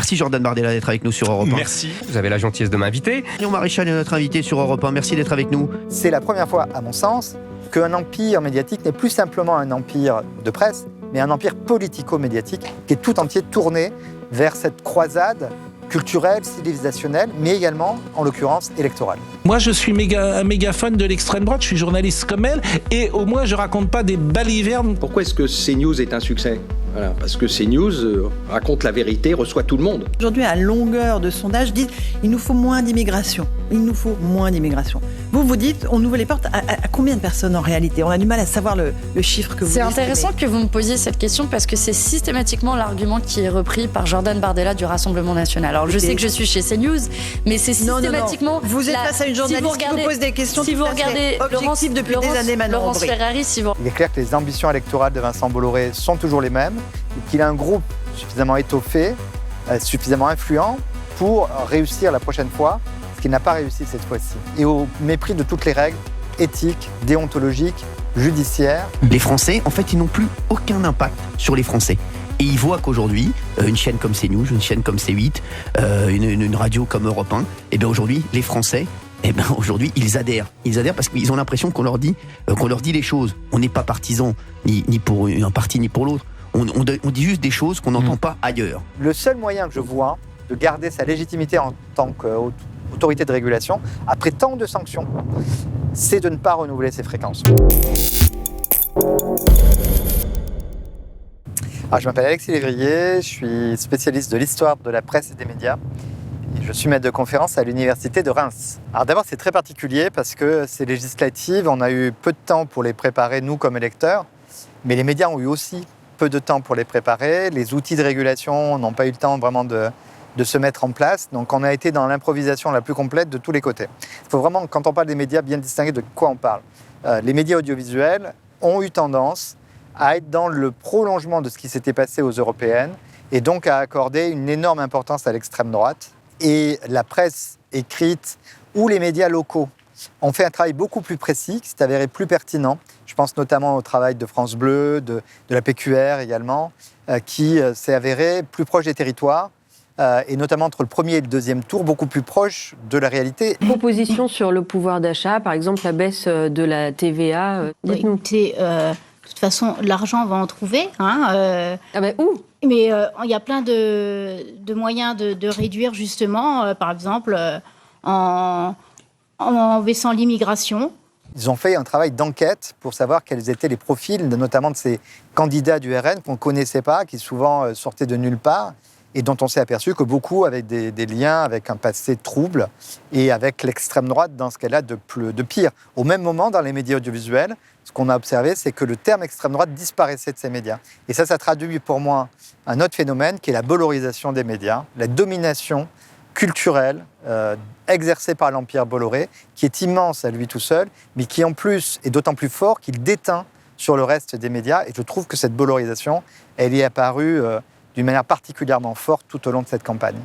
Merci Jordan Bardella d'être avec nous sur Europe 1. Merci, vous avez la gentillesse de m'inviter. Léon Maréchal est notre invité sur Europe 1. Merci d'être avec nous. C'est la première fois, à mon sens, qu'un empire médiatique n'est plus simplement un empire de presse, mais un empire politico-médiatique qui est tout entier tourné vers cette croisade culturelle, civilisationnelle, mais également, en l'occurrence, électorale. Moi, je suis un méga fan de l'extrême droite, je suis journaliste comme elle, et au moins, je raconte pas des balivernes. Pourquoi est-ce que CNews est un succès ? Voilà, parce que CNews raconte la vérité, reçoit tout le monde. Aujourd'hui, à longueur de sondage, disent il nous faut moins d'immigration. Il nous faut moins d'immigration. Vous dites, on ouvre les portes à combien de personnes en réalité ? On a du mal à savoir le chiffre que vous C'est estimez. intéressant que vous me posiez cette question parce que c'est systématiquement l'argument qui est repris par Jordan Bardella du Rassemblement National. Alors je sais que je suis chez CNews, mais c'est systématiquement... Non. Vous êtes face à une journaliste qui vous pose des questions si vous regardez objectives depuis des années maintenant. Laurence Ferrari, si vous... Il est clair que les ambitions électorales de Vincent Bolloré sont toujours les mêmes et qu'il a un groupe suffisamment étoffé, suffisamment influent pour réussir la prochaine fois, ce qu'il n'a pas réussi cette fois-ci. Et au mépris de toutes les règles éthiques, déontologiques, judiciaires. Les Français, en fait, ils n'ont plus aucun impact sur les Français. Et ils voient qu'aujourd'hui, une chaîne comme CNews, une chaîne comme C8, une radio comme Europe 1, et bien aujourd'hui, les Français, aujourd'hui, ils adhèrent. Ils adhèrent parce qu'ils ont l'impression qu'on leur dit les choses. On n'est pas partisans, ni pour un parti, ni pour l'autre. On dit juste des choses qu'on n'entend pas ailleurs. Le seul moyen que je vois de garder sa légitimité en tant qu'autorité de régulation, après tant de sanctions, c'est de ne pas renouveler ses fréquences. Alors, je m'appelle Alexis Lévrier, je suis spécialiste de l'histoire de la presse et des médias. Et je suis maître de conférence à l'université de Reims. Alors d'abord, c'est très particulier parce que ces législatives, on a eu peu de temps pour les préparer, nous, comme électeurs, mais les médias ont eu aussi peu de temps pour les préparer. Les outils de régulation n'ont pas eu le temps vraiment de se mettre en place. Donc on a été dans l'improvisation la plus complète de tous les côtés. Il faut vraiment, quand on parle des médias, bien distinguer de quoi on parle. Les médias audiovisuels ont eu tendance à être dans le prolongement de ce qui s'était passé aux européennes et donc à accorder une énorme importance à l'extrême droite. Et la presse écrite ou les médias locaux ont fait un travail beaucoup plus précis, qui s'est avéré plus pertinent. Je pense notamment au travail de France Bleu, de la PQR également, qui s'est avéré plus proche des territoires, et notamment entre le premier et le deuxième tour, beaucoup plus proche de la réalité. Proposition sur le pouvoir d'achat, par exemple la baisse de la TVA. Dites-nous. De toute façon, l'argent, on va en trouver. Où ? Mais il y a plein de moyens de réduire, justement, par exemple, en baissant l'immigration. Ils ont fait un travail d'enquête pour savoir quels étaient les profils, notamment de ces candidats du RN qu'on ne connaissait pas, qui souvent sortaient de nulle part, et dont on s'est aperçu que beaucoup avaient des liens avec un passé trouble et avec l'extrême droite dans ce qu'elle a de pire. Au même moment, dans les médias audiovisuels, ce qu'on a observé, c'est que le terme extrême droite disparaissait de ces médias. Et ça traduit pour moi un autre phénomène qui est la bollorisation des médias, la domination culturelle exercée par l'Empire Bolloré, qui est immense à lui tout seul, mais qui en plus est d'autant plus fort qu'il déteint sur le reste des médias. Et je trouve que cette bollorisation, elle est apparue d'une manière particulièrement forte tout au long de cette campagne.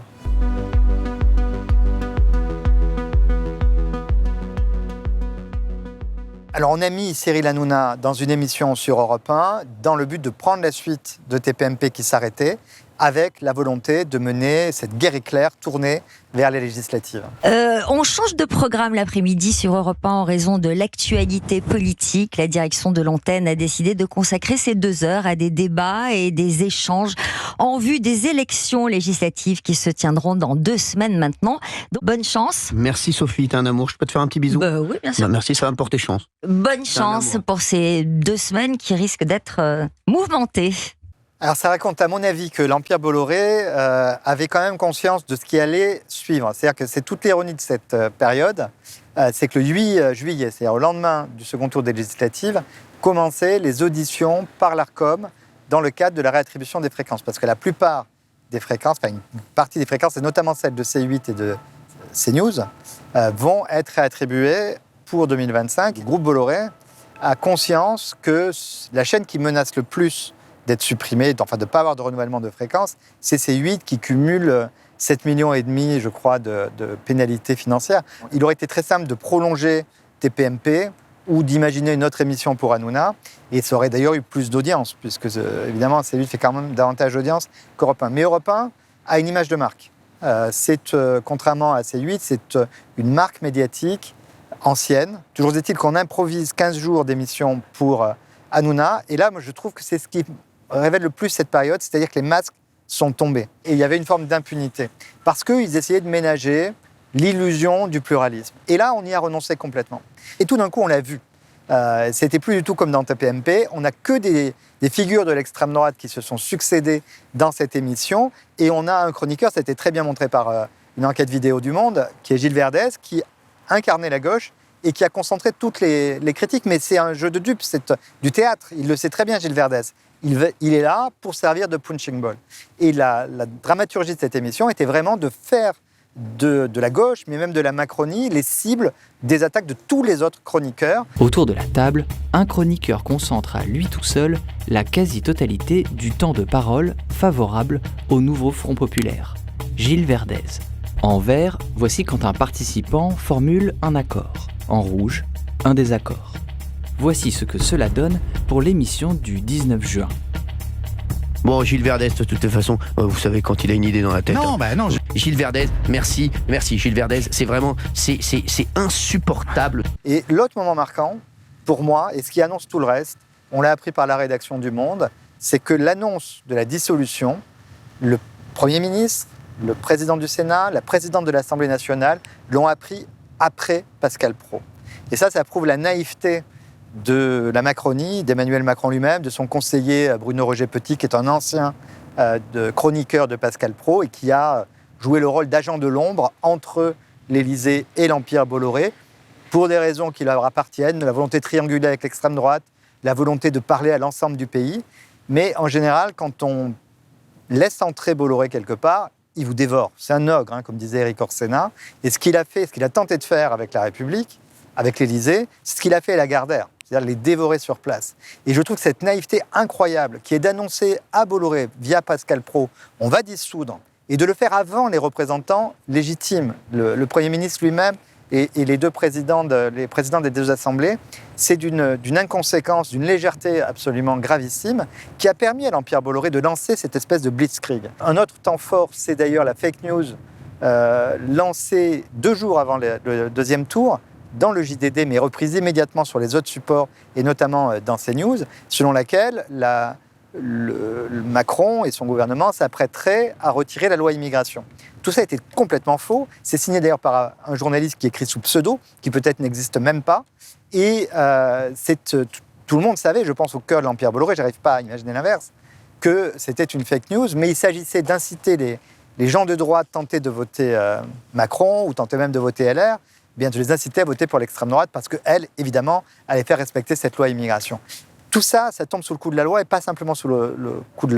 Alors on a mis Cyril Hanouna dans une émission sur Europe 1 dans le but de prendre la suite de TPMP qui s'arrêtait, avec la volonté de mener cette guerre éclair tournée vers les législatives. On change de programme l'après-midi sur Europe 1 en raison de l'actualité politique. La direction de l'antenne a décidé de consacrer ces 2 heures à des débats et des échanges en vue des élections législatives qui se tiendront dans 2 semaines maintenant. Donc, bonne chance. Merci Sophie, t'es un amour. Je peux te faire un petit bisou ? Oui, bien sûr. Merci, ça va me porter chance. Bonne chance pour ces 2 semaines qui risquent d'être mouvementées. Alors ça raconte à mon avis que l'Empire Bolloré avait quand même conscience de ce qui allait suivre. C'est-à-dire que c'est toute l'ironie de cette période, c'est que le 8 juillet, c'est-à-dire au lendemain du second tour des législatives, commençaient les auditions par l'Arcom dans le cadre de la réattribution des fréquences. Parce que la plupart des fréquences, enfin une partie des fréquences, et notamment celles de C8 et de CNews, vont être réattribuées pour 2025. Le groupe Bolloré a conscience que la chaîne qui menace le plus d'être supprimée, enfin de ne pas avoir de renouvellement de fréquence, c'est C8 qui cumule 7,5 millions, je crois, de pénalités financières. Il aurait été très simple de prolonger TPMP ou d'imaginer une autre émission pour Hanouna, et ça aurait d'ailleurs eu plus d'audience, puisque évidemment C8 fait quand même davantage d'audience qu'Europe 1. Mais Europe 1 a une image de marque. Contrairement à C8, c'est une marque médiatique ancienne. Toujours est-il qu'on improvise 15 jours d'émission pour Hanouna. Et là, moi, je trouve que c'est ce qui révèle le plus cette période, c'est-à-dire que les masques sont tombés. Et il y avait une forme d'impunité. Parce qu'ils essayaient de ménager l'illusion du pluralisme. Et là, on y a renoncé complètement. Et tout d'un coup, on l'a vu. C'était plus du tout comme dans TPMP. On n'a que des figures de l'extrême droite qui se sont succédées dans cette émission. Et on a un chroniqueur, ça a été très bien montré par une enquête vidéo du Monde, qui est Gilles Verdez, qui incarnait la gauche et qui a concentré toutes les critiques. Mais c'est un jeu de dupes, c'est du théâtre. Il le sait très bien, Gilles Verdez. Il est là pour servir de punching ball. Et la dramaturgie de cette émission était vraiment de faire de la gauche, mais même de la Macronie, les cibles des attaques de tous les autres chroniqueurs. Autour de la table, un chroniqueur concentre à lui tout seul la quasi-totalité du temps de parole favorable au nouveau Front populaire, Gilles Verdez. En vert, voici quand un participant formule un accord. En rouge, un désaccord. Voici ce que cela donne pour l'émission du 19 juin. Bon, Gilles Verdez, de toute façon, vous savez quand il a une idée dans la tête. Non, non. Gilles Verdez, merci Gilles Verdez, c'est vraiment, c'est insupportable. Et l'autre moment marquant, pour moi, et ce qui annonce tout le reste, on l'a appris par la rédaction du Monde, c'est que l'annonce de la dissolution, le Premier ministre, le président du Sénat, la présidente de l'Assemblée nationale l'ont appris après Pascal Praud. Et ça prouve la naïveté de la Macronie, d'Emmanuel Macron lui-même, de son conseiller Bruno Roger-Petit, qui est un ancien chroniqueur de Pascal Praud et qui a joué le rôle d'agent de l'ombre entre l'Élysée et l'Empire Bolloré, pour des raisons qui leur appartiennent, la volonté de trianguler avec l'extrême droite, la volonté de parler à l'ensemble du pays. Mais en général, quand on laisse entrer Bolloré quelque part, il vous dévore. C'est un ogre, comme disait Éric Orsena. Et ce qu'il a fait, ce qu'il a tenté de faire avec la République, avec l'Élysée, c'est ce qu'il a fait à Lagardère, c'est-à-dire les dévorer sur place. Et je trouve que cette naïveté incroyable qui est d'annoncer à Bolloré, via Pascal Praud, on va dissoudre, et de le faire avant les représentants légitimes, le Premier ministre lui-même et les présidents des deux assemblées, c'est d'une inconséquence, d'une légèreté absolument gravissime qui a permis à l'Empire Bolloré de lancer cette espèce de blitzkrieg. Un autre temps fort, c'est d'ailleurs la fake news lancée 2 jours avant le deuxième tour, dans le JDD, mais reprise immédiatement sur les autres supports, et notamment dans CNews, selon laquelle Macron et son gouvernement s'apprêteraient à retirer la loi immigration. Tout ça a été complètement faux. C'est signé d'ailleurs par un journaliste qui écrit sous pseudo, qui peut-être n'existe même pas. Et tout le monde savait, je pense au cœur de l'Empire Bolloré, j'arrive pas à imaginer l'inverse, que c'était une fake news, mais il s'agissait d'inciter les gens de droite tenter de voter Macron, ou tenter même de voter LR, bien de les inciter à voter pour l'extrême droite, parce qu'elle, évidemment, allait faire respecter cette loi immigration. Tout ça, ça tombe sous le coup de la loi, et pas simplement sous le coup de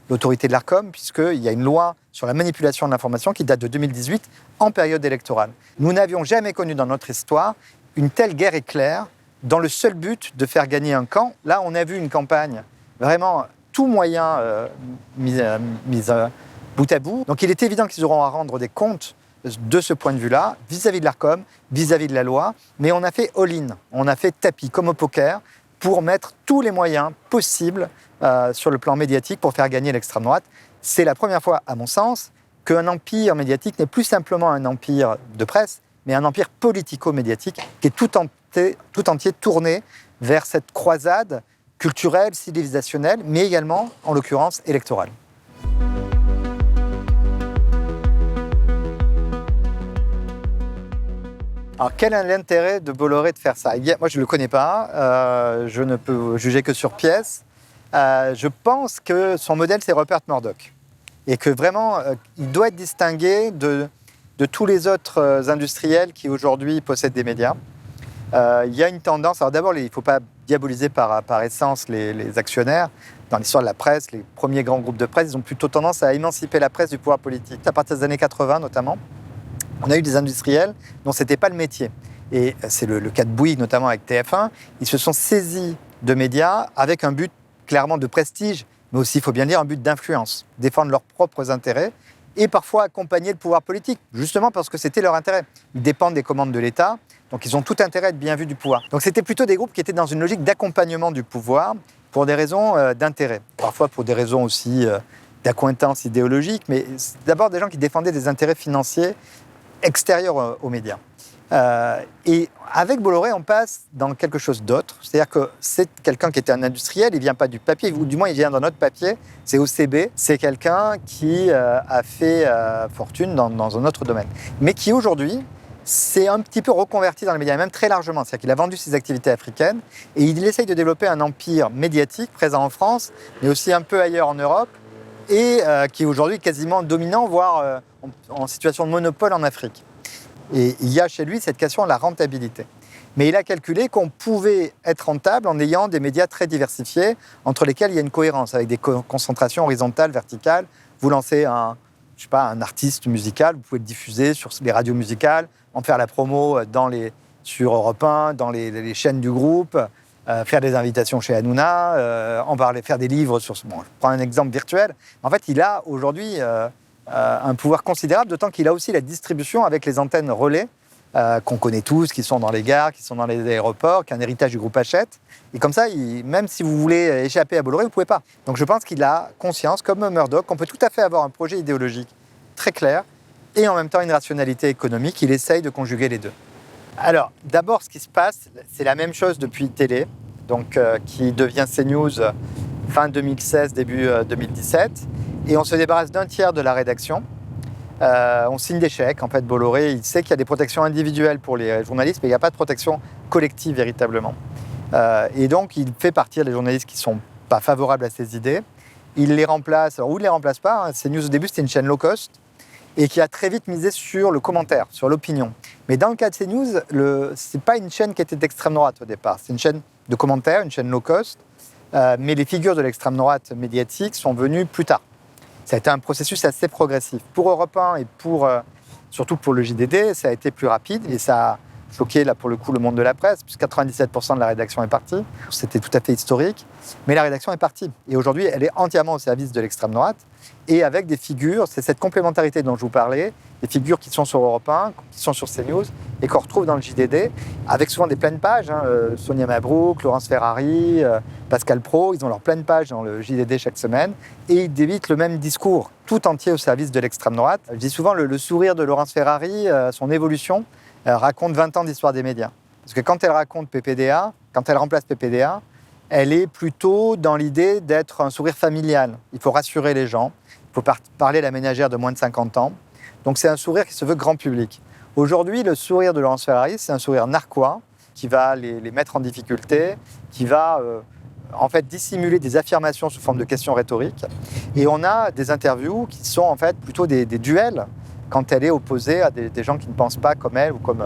l'autorité de l'Arcom, puisqu'il y a une loi sur la manipulation de l'information qui date de 2018, en période électorale. Nous n'avions jamais connu dans notre histoire une telle guerre éclair, dans le seul but de faire gagner un camp. Là, on a vu une campagne, vraiment, tout moyen mis bout à bout. Donc il est évident qu'ils auront à rendre des comptes de ce point de vue-là, vis-à-vis de l'Arcom, vis-à-vis de la loi, mais on a fait all-in, on a fait tapis, comme au poker, pour mettre tous les moyens possibles sur le plan médiatique pour faire gagner l'extrême droite. C'est la première fois, à mon sens, qu'un empire médiatique n'est plus simplement un empire de presse, mais un empire politico-médiatique qui est tout entier tourné vers cette croisade culturelle, civilisationnelle, mais également, en l'occurrence, électorale. Alors, quel est l'intérêt de Bolloré de faire ça ? Moi, je ne le connais pas. Je ne peux juger que sur pièce. Je pense que son modèle, c'est Rupert Murdoch. Et que vraiment, il doit être distingué de tous les autres industriels qui, aujourd'hui, possèdent des médias. Il y a une tendance... Alors d'abord, il ne faut pas diaboliser par essence les actionnaires. Dans l'histoire de la presse, les premiers grands groupes de presse, ils ont plutôt tendance à émanciper la presse du pouvoir politique. À partir des années 80, notamment, on a eu des industriels dont ce n'était pas le métier. Et c'est le cas de Bouygues, notamment avec TF1. Ils se sont saisis de médias avec un but clairement de prestige, mais aussi, il faut bien dire, un but d'influence, défendre leurs propres intérêts et parfois accompagner le pouvoir politique, justement parce que c'était leur intérêt. Ils dépendent des commandes de l'État, donc ils ont tout intérêt à être bien vus du pouvoir. Donc c'était plutôt des groupes qui étaient dans une logique d'accompagnement du pouvoir pour des raisons d'intérêt, parfois pour des raisons aussi d'accointance idéologique, mais c'est d'abord des gens qui défendaient des intérêts financiers extérieurs aux médias. Et avec Bolloré, on passe dans quelque chose d'autre. C'est-à-dire que c'est quelqu'un qui était un industriel, il ne vient pas du papier, ou du moins il vient d'un autre papier, c'est OCB. C'est quelqu'un qui a fait fortune dans un autre domaine. Mais qui aujourd'hui s'est un petit peu reconverti dans les médias, même très largement. C'est-à-dire qu'il a vendu ses activités africaines et il essaye de développer un empire médiatique présent en France, mais aussi un peu ailleurs en Europe, et qui est aujourd'hui quasiment dominant, voire en situation de monopole en Afrique. Et il y a chez lui cette question de la rentabilité. Mais il a calculé qu'on pouvait être rentable en ayant des médias très diversifiés, entre lesquels il y a une cohérence, avec des concentrations horizontales, verticales. Vous lancez un artiste musical, vous pouvez le diffuser sur les radios musicales, en faire la promo sur Europe 1, dans les chaînes du groupe, faire des invitations chez Hanouna, en parler, faire des livres sur... Bon, je prends un exemple virtuel. En fait, il a aujourd'hui... un pouvoir considérable, d'autant qu'il a aussi la distribution avec les antennes relais qu'on connaît tous, qui sont dans les gares, qui sont dans les aéroports, qui est un héritage du groupe Hachette. Et comme ça, même si vous voulez échapper à Bolloré, vous ne pouvez pas. Donc je pense qu'il a conscience, comme Murdoch, qu'on peut tout à fait avoir un projet idéologique très clair et en même temps une rationalité économique. Il essaye de conjuguer les deux. Alors, d'abord, ce qui se passe, c'est la même chose depuis télé, donc qui devient CNews fin 2016, début 2017. Et on se débarrasse d'un tiers de la rédaction. On signe des chèques. En fait, Bolloré, il sait qu'il y a des protections individuelles pour les journalistes, mais il n'y a pas de protection collective véritablement. Et donc, il fait partir les journalistes qui ne sont pas favorables à ses idées. Il les remplace, ou il ne les remplace pas. Hein. CNews, au début, c'était une chaîne low cost et qui a très vite misé sur le commentaire, sur l'opinion. Mais dans le cas de CNews, ce n'est pas une chaîne qui était d'extrême droite au départ. C'est une chaîne de commentaires, une chaîne low cost. Mais les figures de l'extrême droite médiatique sont venues plus tard. Ça a été un processus assez progressif. Pour Europe 1 et surtout pour le JDD, ça a été plus rapide et ça a choqué, là, pour le coup, le monde de la presse, puisque 97% de la rédaction est partie. C'était tout à fait historique. Mais la rédaction est partie. Et aujourd'hui, elle est entièrement au service de l'extrême droite et avec des figures, c'est cette complémentarité dont je vous parlais, des figures qui sont sur Europe 1, qui sont sur CNews et qu'on retrouve dans le JDD, avec souvent des pleines pages. Sonia Mabrouk, Laurence Ferrari, Pascal Praud, ils ont leurs pleines pages dans le JDD chaque semaine et ils débitent le même discours, tout entier au service de l'extrême droite. Je dis souvent le sourire de Laurence Ferrari, son évolution, raconte 20 ans d'histoire des médias. Parce que quand elle raconte PPDA, quand elle remplace PPDA, elle est plutôt dans l'idée d'être un sourire familial. Il faut rassurer les gens, il faut parler à la ménagère de moins de 50 ans. Donc c'est un sourire qui se veut grand public. Aujourd'hui, le sourire de Laurence Ferrari, c'est un sourire narquois qui va les mettre en difficulté, qui va en fait dissimuler des affirmations sous forme de questions rhétoriques. Et on a des interviews qui sont en fait plutôt des duels quand elle est opposée à des gens qui ne pensent pas comme elle ou comme...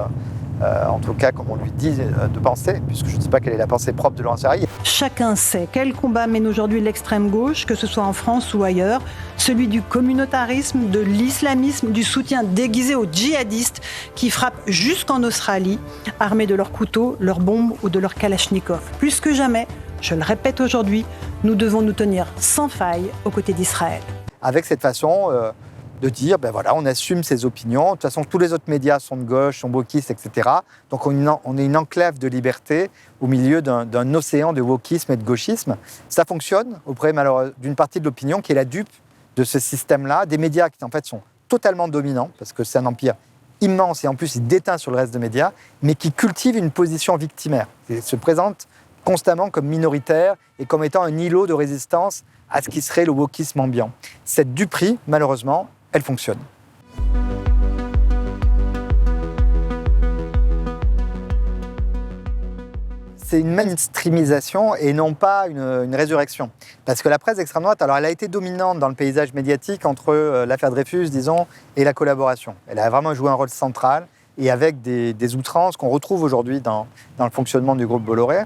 en tout cas, comme on lui dit de penser, puisque je ne sais pas quelle est la pensée propre de Laurence Ferrari. Chacun sait quel combat mène aujourd'hui l'extrême gauche, que ce soit en France ou ailleurs, celui du communautarisme, de l'islamisme, du soutien déguisé aux djihadistes qui frappent jusqu'en Australie, armés de leurs couteaux, leurs bombes ou de leurs kalachnikovs. Plus que jamais, je le répète aujourd'hui, nous devons nous tenir sans faille aux côtés d'Israël. Avec cette façon... de dire, ben voilà, on assume ses opinions. De toute façon, tous les autres médias sont de gauche, sont wokistes, etc. Donc, on est une enclave de liberté au milieu d'un océan de wokisme et de gauchisme. Ça fonctionne auprès, d'une partie de l'opinion qui est la dupe de ce système-là. Des médias qui, en fait, sont totalement dominants, parce que c'est un empire immense et en plus, il déteint sur le reste des médias, mais qui cultive une position victimaire. Il se présente constamment comme minoritaire et comme étant un îlot de résistance à ce qui serait le wokisme ambiant. Cette duperie, malheureusement, elle fonctionne. C'est une mainstreamisation et non pas une résurrection. Parce que la presse d'extrême droite, alors elle a été dominante dans le paysage médiatique entre l'affaire Dreyfus, disons, et la collaboration. Elle a vraiment joué un rôle central et avec des outrances qu'on retrouve aujourd'hui dans le fonctionnement du groupe Bolloré.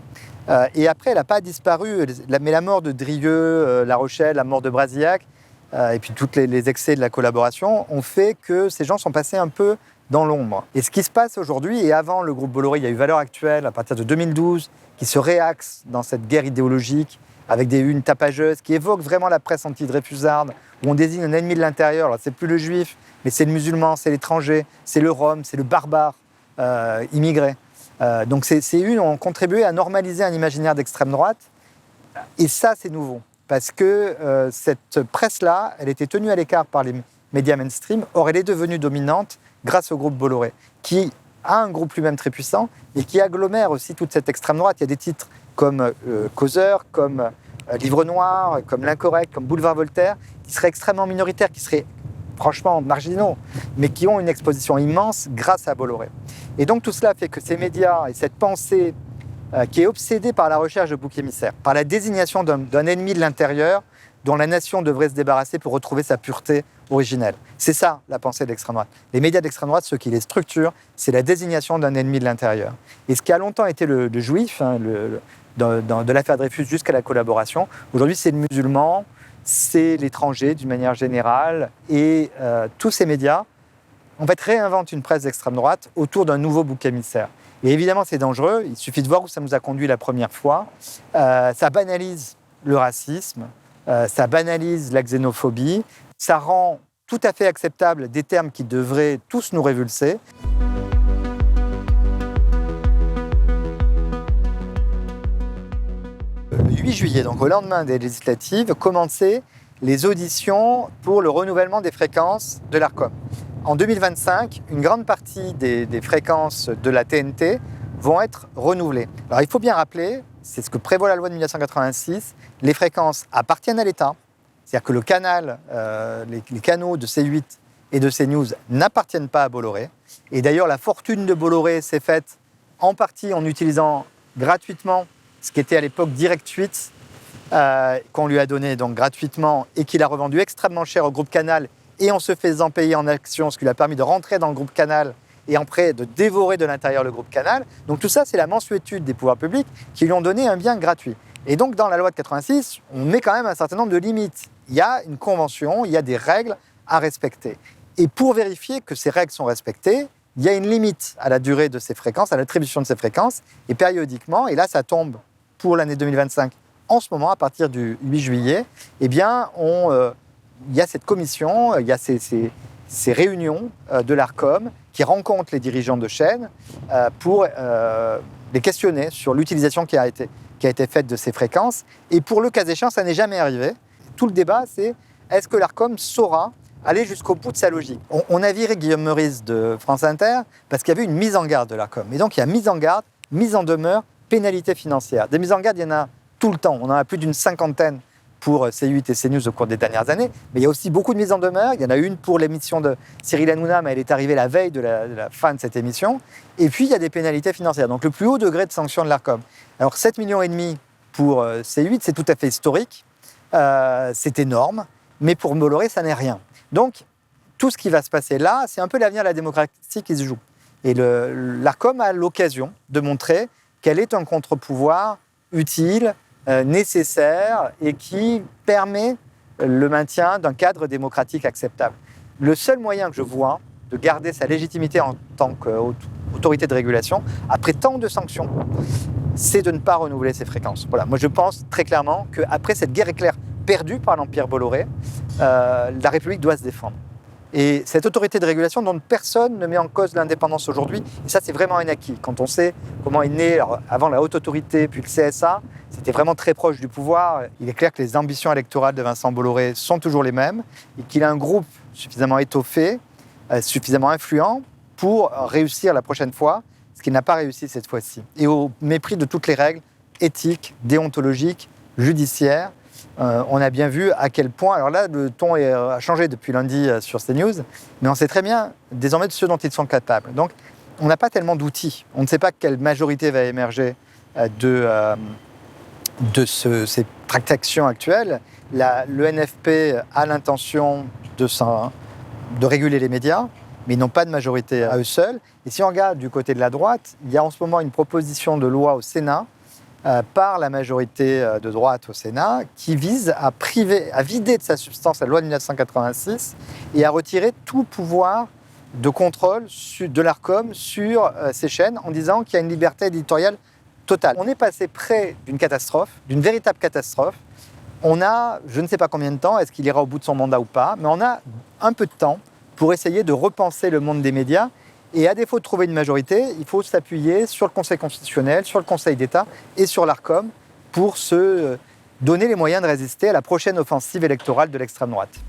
Et après, elle n'a pas disparu. Mais la mort de Drieux, La Rochelle, la mort de Brasillac, et puis tous les excès de la collaboration ont fait que ces gens sont passés un peu dans l'ombre. Et ce qui se passe aujourd'hui, et avant le groupe Bolloré, il y a eu Valeurs Actuelles à partir de 2012, qui se réaxe dans cette guerre idéologique avec des unes tapageuses, qui évoquent vraiment la presse anti-dreyfusarde, où on désigne un ennemi de l'intérieur. Alors c'est plus le juif, mais c'est le musulman, c'est l'étranger, c'est le rome, c'est le barbare immigré. Donc ces unes ont contribué à normaliser un imaginaire d'extrême droite, et ça c'est nouveau. parce que cette presse-là, elle était tenue à l'écart par les médias mainstream. Or, elle est devenue dominante grâce au groupe Bolloré, qui a un groupe lui-même très puissant et qui agglomère aussi toute cette extrême droite. Il y a des titres comme Causeur, comme Livre Noir, comme L'Incorrect, comme Boulevard Voltaire, qui seraient extrêmement minoritaires, qui seraient franchement marginaux, mais qui ont une exposition immense grâce à Bolloré. Et donc tout cela fait que ces médias et cette pensée qui est obsédée par la recherche de boucs émissaires, par la désignation d'un ennemi de l'intérieur dont la nation devrait se débarrasser pour retrouver sa pureté originelle. C'est ça la pensée de l'extrême droite. Les médias d'extrême droite, ce qui les structure, c'est la désignation d'un ennemi de l'intérieur. Et ce qui a longtemps été le juif, de l'affaire Dreyfus jusqu'à la collaboration, aujourd'hui c'est le musulman, c'est l'étranger d'une manière générale, et tous ces médias, en fait, réinventent une presse d'extrême droite autour d'un nouveau bouc émissaire. Et évidemment, c'est dangereux, il suffit de voir où ça nous a conduit la première fois. Ça banalise le racisme, ça banalise la xénophobie, ça rend tout à fait acceptable des termes qui devraient tous nous révulser. Le 8 juillet, donc au lendemain des législatives, commençaient les auditions pour le renouvellement des fréquences de l'Arcom. En 2025, une grande partie des fréquences de la TNT vont être renouvelées. Alors il faut bien rappeler, c'est ce que prévoit la loi de 1986, les fréquences appartiennent à l'État, c'est-à-dire que le canal, les canaux de C8 et de CNews n'appartiennent pas à Bolloré. Et d'ailleurs, la fortune de Bolloré s'est faite en partie en utilisant gratuitement ce qui était à l'époque Direct 8, qu'on lui a donné donc gratuitement et qu'il a revendu extrêmement cher au groupe Canal et en se faisant payer en actions, ce qui lui a permis de rentrer dans le groupe Canal et après de dévorer de l'intérieur le groupe Canal. Donc tout ça, c'est la mansuétude des pouvoirs publics qui lui ont donné un bien gratuit. Et donc dans la loi de 86, on met quand même un certain nombre de limites. Il y a une convention, il y a des règles à respecter. Et pour vérifier que ces règles sont respectées, il y a une limite à la durée de ces fréquences, à l'attribution de ces fréquences, et périodiquement, et là ça tombe pour l'année 2025, en ce moment, à partir du 8 juillet, eh bien, il y a cette commission, il y a ces réunions de l'Arcom qui rencontrent les dirigeants de chaînes pour les questionner sur l'utilisation qui a été faite de ces fréquences. Et pour le cas échéant, ça n'est jamais arrivé. Tout le débat, c'est est-ce que l'Arcom saura aller jusqu'au bout de sa logique. On a viré Guillaume Meurice de France Inter parce qu'il y avait une mise en garde de l'Arcom. Et donc, il y a mise en garde, mise en demeure, pénalité financière. Des mises en garde, il y en a tout le temps. On en a plus d'une cinquantaine pour C8 et CNews au cours des dernières années. Mais il y a aussi beaucoup de mises en demeure. Il y en a une pour l'émission de Cyril Hanouna, mais elle est arrivée la veille de la fin de cette émission. Et puis, il y a des pénalités financières. Donc, le plus haut degré de sanction de l'Arcom. Alors, 7,5 millions pour C8, c'est tout à fait historique. C'est énorme. Mais pour Bolloré, ça n'est rien. Donc, tout ce qui va se passer là, c'est un peu l'avenir de la démocratie qui se joue. Et l'Arcom a l'occasion de montrer qu'elle est un contre-pouvoir utile, nécessaire et qui permet le maintien d'un cadre démocratique acceptable. Le seul moyen que je vois de garder sa légitimité en tant qu'autorité de régulation, après tant de sanctions, c'est de ne pas renouveler ses fréquences. Voilà. Moi, je pense très clairement qu'après cette guerre éclair perdue par l'Empire Bolloré, la République doit se défendre. Et cette autorité de régulation dont personne ne met en cause l'indépendance aujourd'hui, et ça c'est vraiment un acquis. Quand on sait comment est né, avant la haute autorité, puis le CSA, c'était vraiment très proche du pouvoir. Il est clair que les ambitions électorales de Vincent Bolloré sont toujours les mêmes, et qu'il a un groupe suffisamment étoffé, suffisamment influent pour réussir la prochaine fois, ce qu'il n'a pas réussi cette fois-ci. Et au mépris de toutes les règles éthiques, déontologiques, judiciaires, on a bien vu à quel point, alors là le ton a changé depuis lundi sur CNews, mais on sait très bien désormais de ce dont ils sont capables. Donc on n'a pas tellement d'outils, on ne sait pas quelle majorité va émerger de ces tractations actuelles. Le NFP a l'intention de réguler les médias, mais ils n'ont pas de majorité à eux seuls. Et si on regarde du côté de la droite, il y a en ce moment une proposition de loi au Sénat par la majorité de droite au Sénat, qui vise à vider de sa substance la loi de 1986 et à retirer tout pouvoir de contrôle de l'Arcom sur ces chaînes en disant qu'il y a une liberté éditoriale totale. On est passé près d'une catastrophe, d'une véritable catastrophe. On a, je ne sais pas combien de temps, est-ce qu'il ira au bout de son mandat ou pas, mais on a un peu de temps pour essayer de repenser le monde des médias. Et à défaut de trouver une majorité, il faut s'appuyer sur le Conseil constitutionnel, sur le Conseil d'État et sur l'Arcom pour se donner les moyens de résister à la prochaine offensive électorale de l'extrême droite.